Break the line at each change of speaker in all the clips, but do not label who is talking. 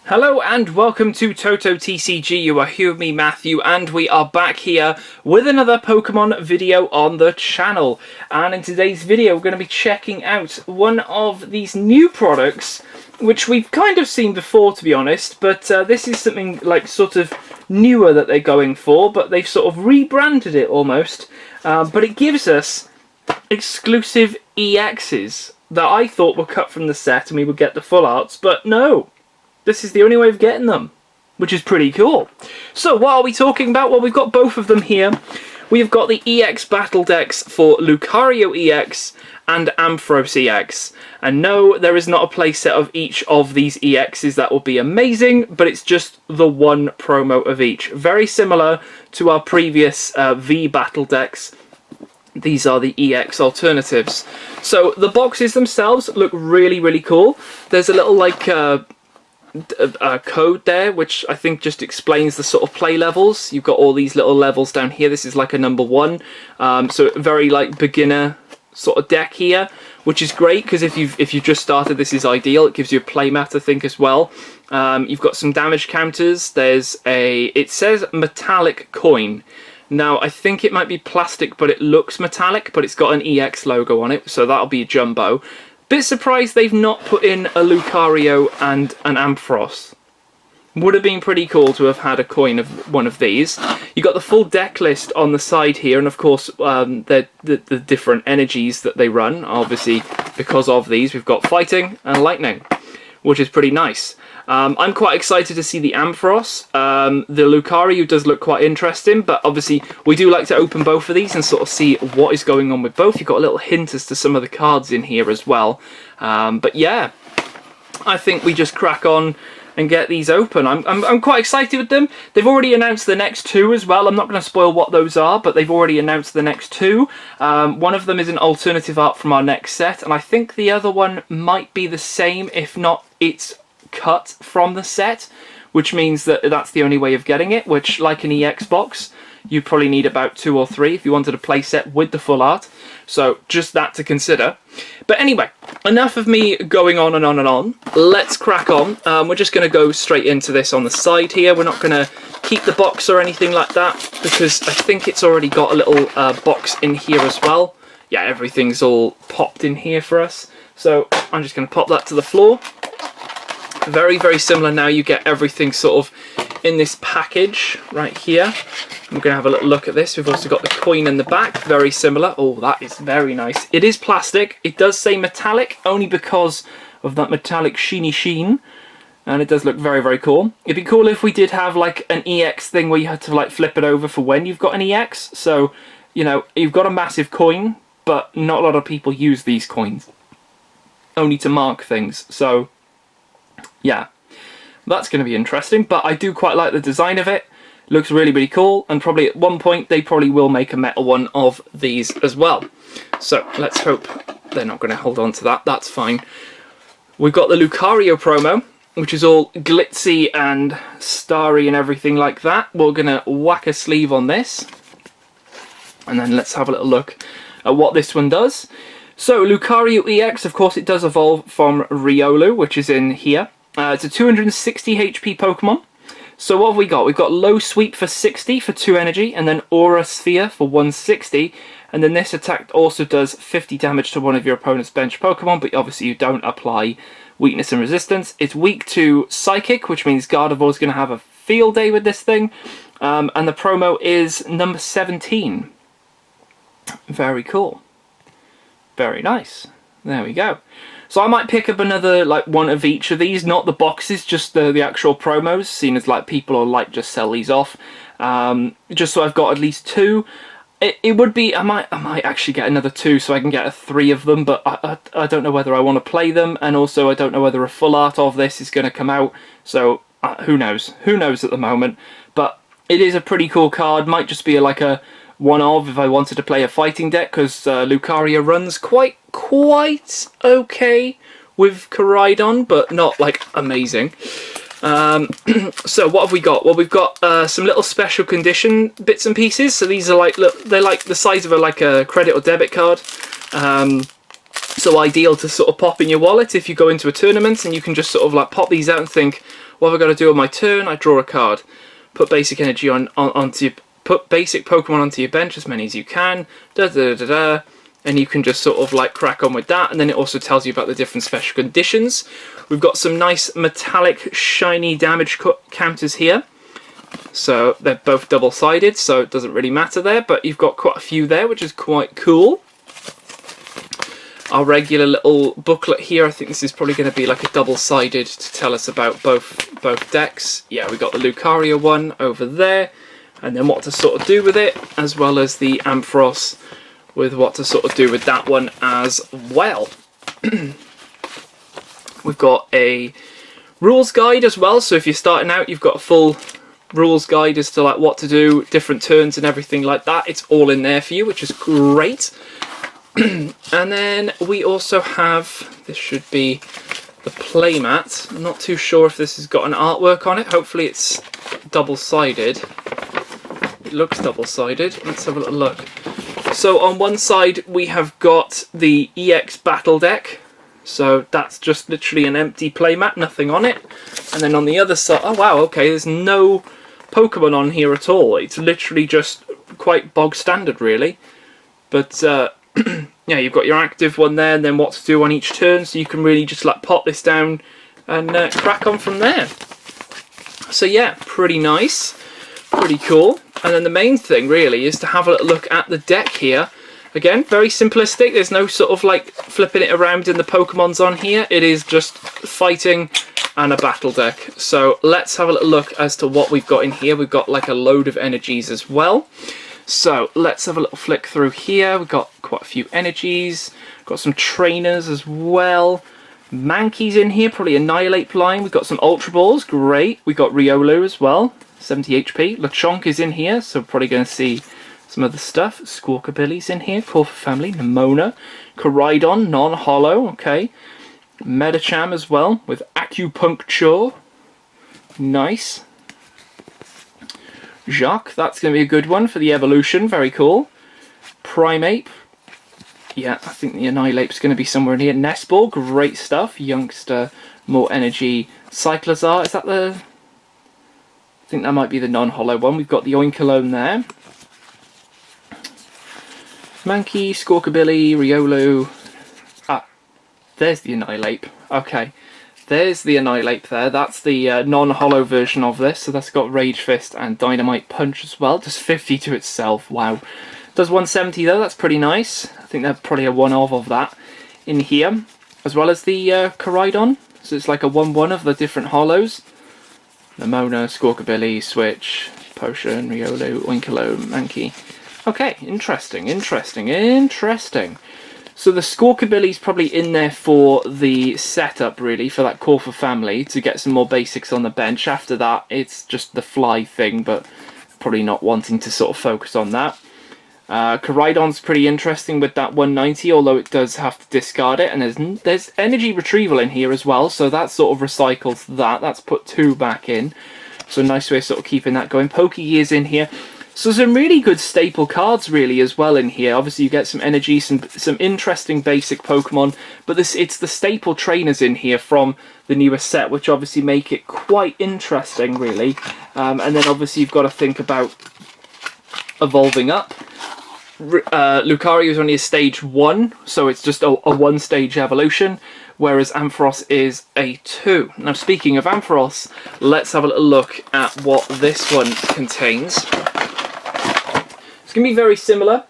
Hello and welcome to Toto TCG. You are here with me, Matthew, and we are back here with another Pokemon video on the channel. And in today's video, we're going to be checking out one of these new products, which we've kind of seen before, to be honest, but this is something like sort of newer that they're going for, but they've sort of rebranded it almost. But it gives us exclusive EXs that I thought were cut from the set and we would get the full arts, but no. This is the only way of getting them, which is pretty cool. So what are we talking about? Well, we've got both of them here. We've got the EX battle decks for Lucario EX and Ampharos EX. And no, there is not a playset of each of these EXs. That would be amazing, but it's just the one promo of each. Very similar to our previous V battle decks. These are the EX alternatives. So the boxes themselves look really, really cool. There's a little like a code there, which I think just explains the sort of play levels. You've got all these little levels down here. This is like a number 1, so very like beginner sort of deck here, which is great because if you've just started, this is ideal. It gives you a playmat, I think, as well. You've got some damage counters. It says metallic coin. Now I think it might be plastic, but it looks metallic, but it's got an EX logo on it, so that'll be a jumbo. Bit surprised they've not put in a Lucario and an Ampharos. Would have been pretty cool to have had a coin of one of these. You got the full deck list on the side here, and of course the different energies that they run. Obviously, because of these, we've got fighting and lightning, which is pretty nice. I'm quite excited to see the Ampharos. The Lucario does look quite interesting, but obviously we do like to open both of these and sort of see what is going on with both. You've got a little hint as to some of the cards in here as well. But yeah, I think we just crack on and get these open. I'm quite excited with them. They've already announced the next 2 as well. I'm not going to spoil what those are, but they've already announced the next 2. One of them is an alternative art from our next set, and I think the other one might be the same, if not it's cut from the set, which means that that's the only way of getting it, which, like an EX box, you probably need about 2 or 3 if you wanted a play set with the full art. So just that to consider. But anyway, enough of me going on and on and on. Let's crack on. We're just going to go straight into this on the side here. We're not going to keep the box or anything like that, because I think it's already got a little box in here as well. Yeah, everything's all popped in here for us. So I'm just going to pop that to the floor. Very, very similar now. You get everything sort of in this package right here. We're going to have a little look at this. We've also got the coin in the back. Very similar. Oh, that is very nice. It is plastic. It does say metallic, only because of that metallic sheeny sheen. And it does look very, very cool. It'd be cool if we did have like an EX thing where you had to like flip it over for when you've got an EX. So, you know, you've got a massive coin, but not a lot of people use these coins. Only to mark things. So yeah, that's going to be interesting, but I do quite like the design of it. Looks really, really cool, and probably at one point they probably will make a metal one of these as well. So let's hope they're not going to hold on to that. That's fine. We've got the Lucario promo, which is all glitzy and starry and everything like that. We're going to whack a sleeve on this, and then let's have a little look at what this one does. So Lucario EX, of course, it does evolve from Riolu, which is in here. It's a 260 HP Pokemon. So what have we got? We've got Low Sweep for 60 for 2 energy, and then Aura Sphere for 160. And then this attack also does 50 damage to one of your opponent's bench Pokemon, but obviously you don't apply weakness and resistance. It's weak to Psychic, which means Gardevoir is going to have a field day with this thing. And the promo is number 17. Very cool. Very nice. There we go. So I might pick up another, like, one of each of these, not the boxes, just the actual promos, seeing as like people will like just sell these off. Just so I've got at least 2. It would be, I might actually get another 2 so I can get 3 of them, but I don't know whether I want to play them, and also I don't know whether a full art of this is going to come out, so who knows? Who knows at the moment? But it is a pretty cool card. Might just be like a one of if I wanted to play a fighting deck, because Lucario runs quite okay with Koraidon, but not like amazing. So what have we got? Well, we've got some little special condition bits and pieces. So these are like, look, they're like the size of a credit or debit card. So ideal to sort of pop in your wallet if you go into a tournament, and you can just sort of like pop these out and think, what have I got to do on my turn? I draw a card. Put basic energy onto your, put basic Pokemon onto your bench, as many as you can. And you can just sort of like crack on with that, and then it also tells you about the different special conditions. We've got some nice metallic shiny damage counters here, so they're both double-sided, so it doesn't really matter there, but you've got quite a few there, which is quite cool. Our regular little booklet here, I think this is probably going to be like a double-sided to tell us about both decks. Yeah, we got the Lucario one over there, and then what to sort of do with it, as well as the Ampharos with what to sort of do with that one as well. We've got a rules guide as well, so if you're starting out, you've got a full rules guide as to like what to do, different turns and everything like that. It's all in there for you, which is great. And then we also have, this should be the playmat. I'm not too sure if this has got an artwork on it. Hopefully it's double-sided. It looks double-sided. Let's have a little look. So on one side we have got the EX battle deck, so that's just literally an empty playmat, nothing on it. And then on the other side, oh wow, okay, there's no Pokemon on here at all. It's literally just quite bog standard really. But yeah, you've got your active one there, and then what to do on each turn, so you can really just like pop this down and crack on from there. So yeah, pretty nice, pretty cool. And then the main thing really is to have a little look at the deck here. Again, very simplistic. There's no sort of like flipping it around in the Pokemons on here. It is just fighting and a battle deck. So let's have a little look as to what we've got in here. We've got like a load of energies as well. So let's have a little flick through here. We've got quite a few energies. Got some trainers as well. Mankey's in here, probably Annihilate line. We've got some Ultra Balls, great. We've got Riolu as well, 70 HP. Lechonk is in here, so we're probably going to see some other stuff. Squawkabilly's in here, Core for Family, Nemona, Koraidon, non-hollow, okay. Medicham as well, with Acupuncture. Nice. Jacques, that's going to be a good one for the evolution, very cool. Primeape. Yeah, I think the Annihilate's going to be somewhere in here. Nestball, great stuff. Youngster, more energy. Cyclizar, is that the... I think that might be the non-hollow one. We've got the Oinkologne there. Mankey, Squawkabilly, Riolu. Ah, there's the Annihilate. Okay, there's the Annihilate there. That's the non-hollow version of this. So that's got Rage Fist and Dynamite Punch as well. Just 50 to itself. Wow. Does 170 though. That's pretty nice. I think they're probably a one-of that in here. As well as the Koraidon. So it's like a 1-1 of the different hollows. Nemona, Squawkabilly, Switch, Potion, Riolu, Oinkologne, Mankey. Okay, interesting, interesting, interesting. So the Squawkabilly's probably in there for the setup, really, for that Core for Family, to get some more basics on the bench. After that, it's just the fly thing, but probably not wanting to sort of focus on that. Koraidon's pretty interesting with that 190, although it does have to discard it, and there's energy retrieval in here as well, so that sort of recycles that. That's put 2 back in, so nice way of sort of keeping that going. Pokegear's in here. So some really good staple cards really as well in here. Obviously you get some energy, some interesting basic Pokemon, but it's the staple trainers in here from the newest set, which obviously make it quite interesting really. And then obviously you've got to think about evolving up. Lucario is only a stage 1, so it's just a 1-stage evolution, whereas Ampharos is a 2. Now speaking of Ampharos, let's have a little look at what this one contains. It's going to be very similar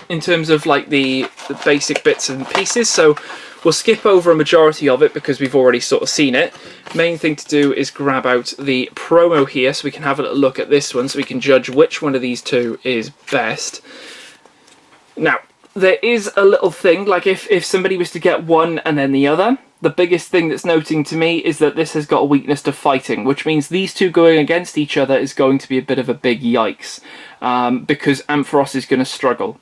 in terms of like the basic bits and pieces, so we'll skip over a majority of it because we've already sort of seen it. Main thing to do is grab out the promo here so we can have a little look at this one so we can judge which one of these two is best. Now, there is a little thing, like if somebody was to get one and then the other, the biggest thing that's noting to me is that this has got a weakness to fighting, which means these two going against each other is going to be a bit of a big yikes, because Ampharos is going to struggle.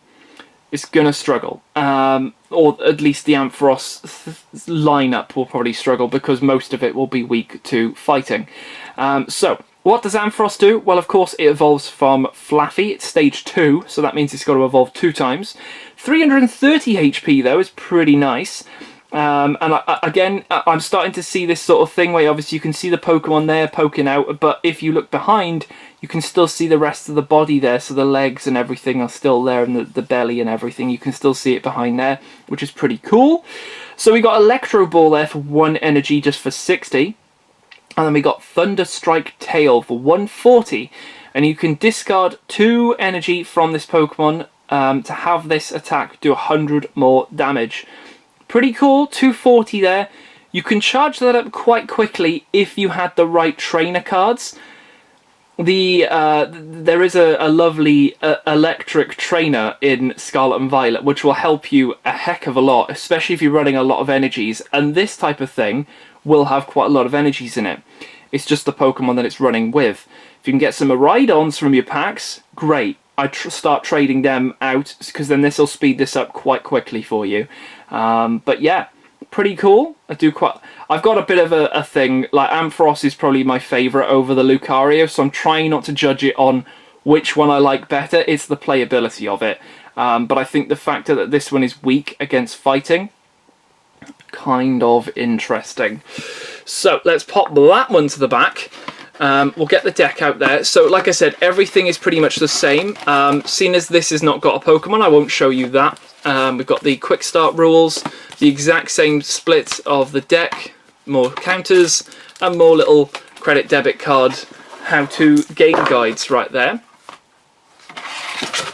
It's going to struggle, or at least the Ampharos lineup will probably struggle because most of it will be weak to fighting. So, what does Ampharos do? Well, of course, it evolves from Flaffy. It's stage 2, so that means it's got to evolve 2 times. 330 HP though is pretty nice. Again, I'm starting to see this sort of thing where obviously you can see the Pokemon there poking out, but if you look behind, you can still see the rest of the body there, so the legs and everything are still there, and the belly and everything, you can still see it behind there, which is pretty cool. So we got Electro Ball there for 1 energy just for 60, and then we got Thunder Strike Tail for 140, and you can discard 2 energy from this Pokemon to have this attack do 100 more damage. Pretty cool, 240 there. You can charge that up quite quickly if you had the right trainer cards. There is a lovely electric trainer in Scarlet and Violet, which will help you a heck of a lot, especially if you're running a lot of energies. And this type of thing will have quite a lot of energies in it. It's just the Pokemon that it's running with. If you can get some Miraidons from your packs, great. I start trading them out, because then this will speed this up quite quickly for you. But yeah, pretty cool. I've got a bit of a thing, like Ampharos is probably my favourite over the Lucario, so I'm trying not to judge it on which one I like better. It's the playability of it. But I think the fact that this one is weak against fighting, kind of interesting. So let's pop that one to the back. We'll get the deck out there. So like I said, everything is pretty much the same. Seeing as this has not got a Pokemon, I won't show you that. We've got the quick start rules, the exact same split of the deck, more counters, and more little credit debit card how-to game guides right there.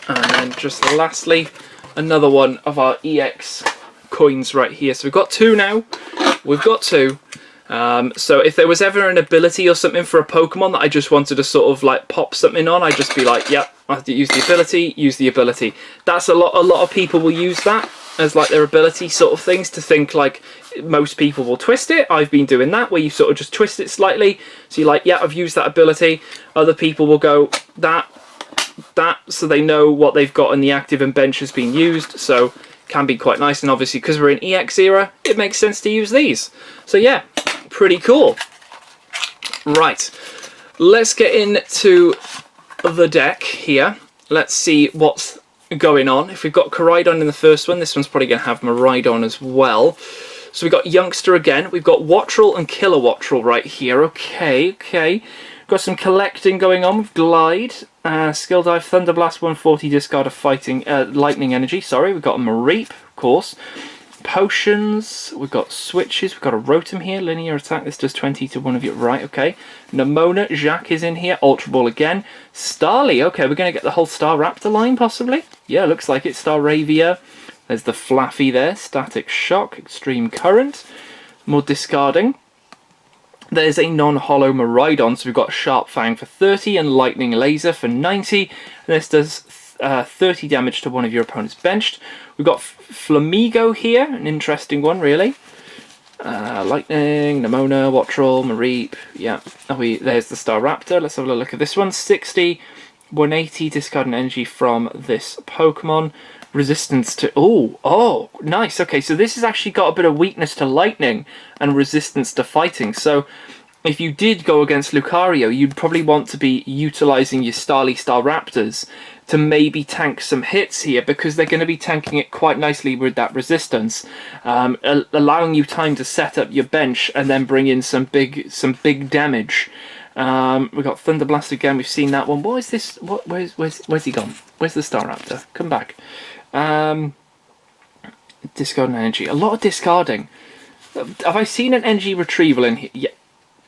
And then just lastly, another one of our EX coins right here. So we've got 2 now. We've got 2. So if there was ever an ability or something for a Pokemon that I just wanted to sort of like pop something on, I'd just be like, yep, I have to use the ability, use the ability. That's a lot of people will use that as like their ability sort of things, to think like most people will twist it. I've been doing that, where you sort of just twist it slightly. So you're like, yeah, I've used that ability. Other people will go that, so they know what they've got in the active and bench has been used. So can be quite nice, and obviously because we're in EX era, it makes sense to use these. So yeah, pretty cool. Right, let's get into the deck here. Let's see what's going on. If we've got Koraidon in the first one, this one's probably going to have Miraidon as well. So we've got Youngster again. We've got Wattrel and Kilowattrel right here. Okay. Got some collecting going on with Glide. Skill Dive, Thunder Blast, 140, discard of fighting, lightning energy. Sorry, we've got a Mareep, of course. Potions, we've got switches, we've got a Rotom here, linear attack, this does 20 to one of you, right, okay. Nemona, Jacques is in here, Ultra Ball again. Starly, okay, we're going to get the whole Star Raptor line, possibly? Yeah, looks like it. Staravia, there's the Flaffy there, Static Shock, Extreme Current, more discarding. There's a non-hollow Miraidon, so we've got Sharp Fang for 30 and Lightning Laser for 90. And this does 30 damage to one of your opponents benched. We've got Flamigo here, an interesting one, really. Lightning, Nemona, Wattrel, Mareep, yeah. There's the Star Raptor. Let's have a look at this one. 60, 180, discard an energy from this Pokemon. Resistance to... Oh, nice. Okay, so this has actually got a bit of weakness to lightning and resistance to fighting. So if you did go against Lucario, you'd probably want to be utilising your Starly Star Raptors to maybe tank some hits here, because they're going to be tanking it quite nicely with that resistance, allowing you time to set up your bench and then bring in some big damage. We've got Thunder Blast again. We've seen that one. What is this? Where's he gone? Where's the Star Raptor? Come back. Discarding energy. A lot of discarding. Have I seen an energy retrieval in here? Yeah.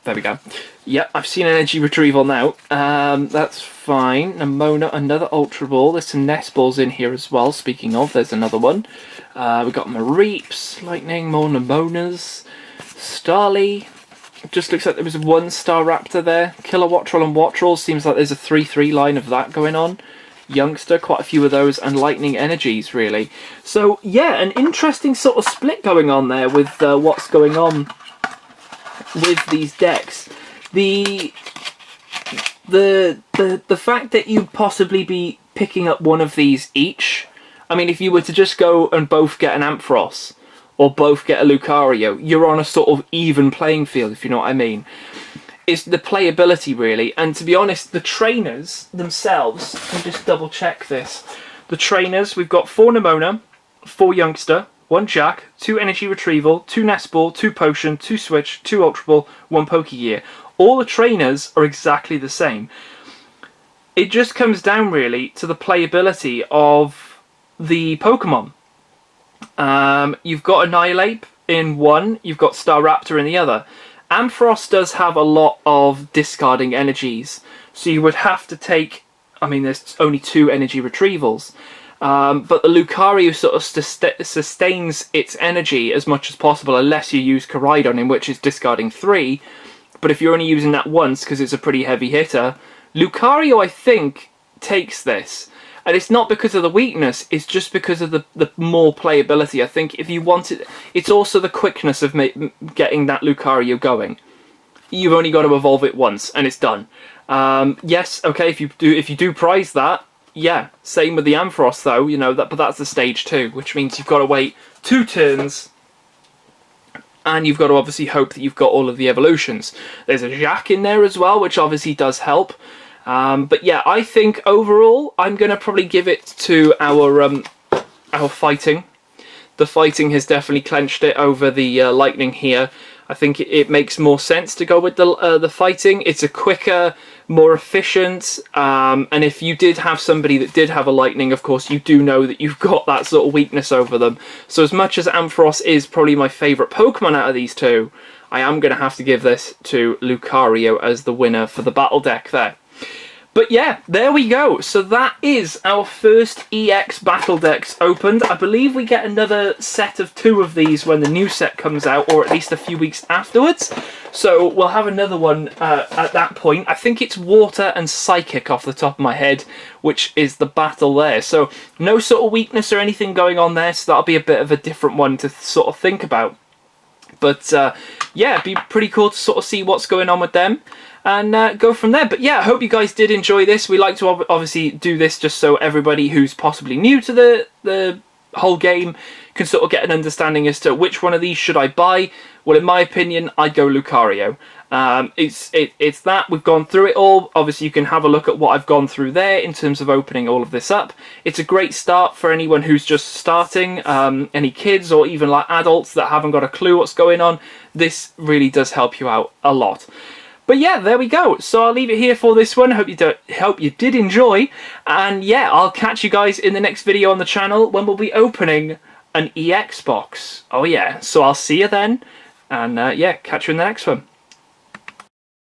There we go. Yep, I've seen an energy retrieval now. That's fine. Nemona, another Ultra Ball. There's some Nest Balls in here as well. Speaking of, there's another one. We've got Mareeps, Lightning, more Nemonas. Starly. Just looks like there was one Star Raptor there. Kilowattrel and Wattrel. Seems like there's a 3-3 line of that going on. Youngster, quite a few of those, and Lightning Energies, really. So, yeah, an interesting sort of split going on there with what's going on with these decks. The fact that you possibly be picking up one of these each, I mean, if you were to just go and both get an Ampharos or both get a Lucario, you're on a sort of even playing field, if you know what I mean. It's the playability, really. And to be honest, the trainers themselves, let me just double check this. The trainers, we've got 4 Nemona, 4 Youngster, 1 Jack, 2 Energy Retrieval, 2 Nest Ball, 2 Potion, 2 Switch, 2 Ultra Ball, 1 Pokegear. All the trainers are exactly the same. It just comes down really to the playability of the Pokemon. You've got Annihilate in one, you've got Staraptor in the other. Ampharos does have a lot of discarding energies, so you would have to take, I mean there's only 2 energy retrievals, but the Lucario sort of sustains its energy as much as possible unless you use Koraidon, in which is discarding 3, but if you're only using that once because it's a pretty heavy hitter, Lucario I think takes this. And it's not because of the weakness, it's just because of the more playability. I think if you want it, it's also the quickness of getting that Lucario going. You've only got to evolve it once, and it's done. Yes, okay, if you do prize that, yeah. Same with the Ampharos, though, you know, but that's the stage 2, which means you've got to wait 2 turns, and you've got to obviously hope that you've got all of the evolutions. There's a Jack in there as well, which obviously does help. But yeah, I think overall I'm going to probably give it to our fighting. The fighting has definitely clenched it over the lightning here. I think it makes more sense to go with the fighting. It's a quicker, more efficient, and if you did have somebody that did have a lightning, of course you do know that you've got that sort of weakness over them. So as much as Ampharos is probably my favourite Pokemon out of these two, I am going to have to give this to Lucario as the winner for the battle deck there. But yeah, there we go. So that is our first EX battle decks opened. I believe we get another set of 2 of these when the new set comes out, or at least a few weeks afterwards. So we'll have another one at that point. I think it's Water and Psychic off the top of my head, which is the battle there. So no sort of weakness or anything going on there, so that'll be a bit of a different one to sort of think about. But yeah, it'd be pretty cool to sort of see what's going on with them and go from there. But yeah, I hope you guys did enjoy this. We like to obviously do this just so everybody who's possibly new to the whole game can sort of get an understanding as to which one of these should I buy. Well, in my opinion, I'd go Lucario. It's that. We've gone through it all. Obviously, you can have a look at what I've gone through there in terms of opening all of this up. It's a great start for anyone who's just starting, any kids or even like adults that haven't got a clue what's going on. This really does help you out a lot. But yeah, there we go. So I'll leave it here for this one. Hope you did enjoy. And yeah, I'll catch you guys in the next video on the channel when we'll be opening an EX box. Oh yeah, so I'll see you then. And yeah, catch you in the next one.